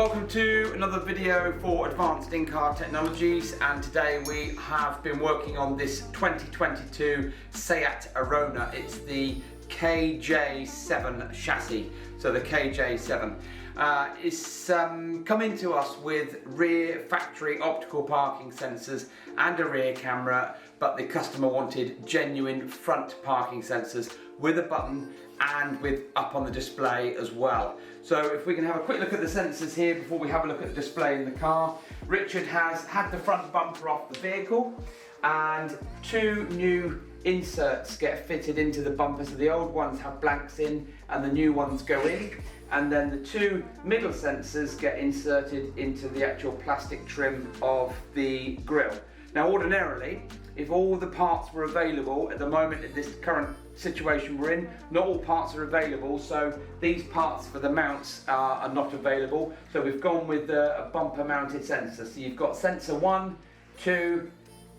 Welcome to another video for Advanced In-Car Technologies, and today we have been working on this 2022 Seat Arona. It's the KJ7 chassis, so the KJ7. It's coming to us with rear factory optical parking sensors and a rear camera, but the customer wanted genuine front parking sensors with a button and with up on the display as well. So if we can have a quick look at the sensors here before we have a look at the display in the car. Richard has had the front bumper off the vehicle, and two new inserts get fitted into the bumper. So the old ones have blanks in and the new ones go in, and then the two middle sensors get inserted into the actual plastic trim of the grille. Now ordinarily, if all the parts were available at the moment in this current situation we're in, not all parts are available, so these parts for the mounts are not available. So we've gone with a bumper mounted sensor. So you've got sensor 1, 2,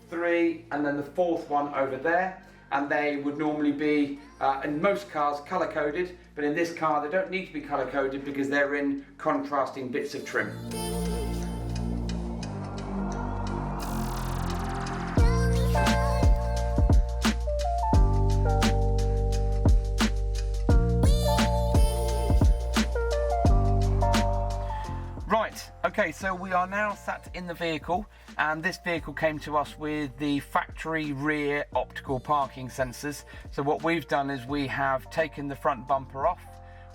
3, and then the fourth one over there. And they would normally be, in most cars, colour coded, but in this car they don't need to be colour coded because they're in contrasting bits of trim. Right, okay, so we are now sat in the vehicle, and this vehicle came to us with the factory rear optical parking sensors. So what we've done is we have taken the front bumper off,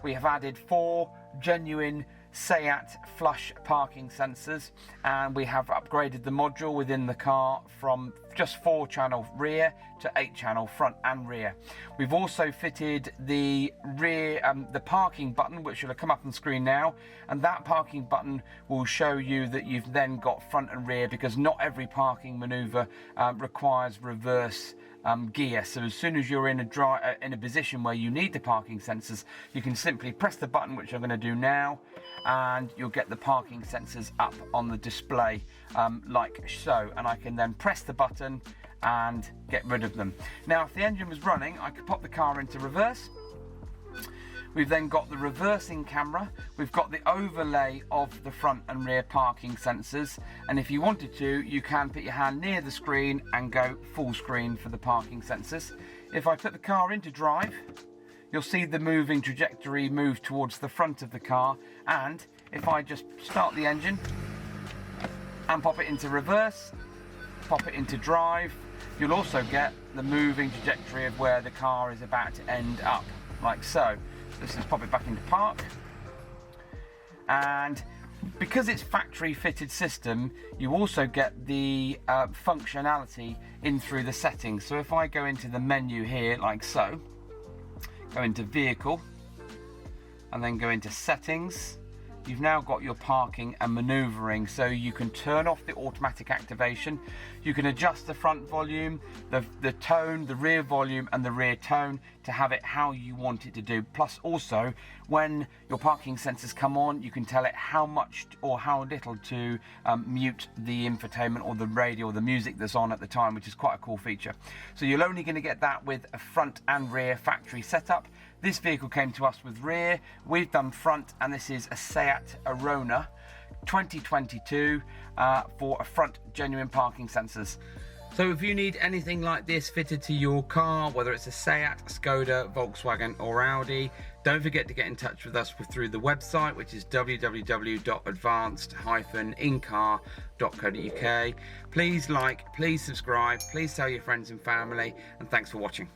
we have added 4 genuine Seat flush parking sensors, and we have upgraded the module within the car from just 4-channel rear to 8-channel front and rear. We've also fitted the rear, the parking button, which will come up on screen now, and that parking button will show you that you've then got front and rear, because not every parking maneuver requires reverse gear. So as soon as you're in a position where you need the parking sensors, you can simply press the button, which I'm going to do now, and you'll get the parking sensors up on the display like so, and I can then press the button and get rid of them. Now if the engine was running, I could pop the car into reverse. We've then got the reversing camera, we've got the overlay of the front and rear parking sensors, and if you wanted to, you can put your hand near the screen and go full screen for the parking sensors. If I put the car into drive, you'll see the moving trajectory move towards the front of the car, and if I just start the engine and pop it into reverse, pop it into drive, you'll also get the moving trajectory of where the car is about to end up, like so. Let's just pop it back into park, and because it's factory fitted system, you also get the functionality in through the settings. So if I go into the menu here like so, go into vehicle and then go into settings, you've now got your parking and maneuvering. So you can turn off the automatic activation, you can adjust the front volume, the tone, the rear volume and the rear tone to have it how you want it to do. Plus also, when your parking sensors come on, you can tell it how much or how little to mute the infotainment or the radio or the music that's on at the time, which is quite a cool feature. So you're only going to get that with a front and rear factory setup. This vehicle came to us with rear, we've done front, and this is a Seat Arona 2022 for a front genuine parking sensors. So if you need anything like this fitted to your car, whether it's a Seat, Skoda, Volkswagen or Audi, don't forget to get in touch with us through the website, which is www.advanced-incar.co.uk. Please like, please subscribe, please tell your friends and family, and thanks for watching.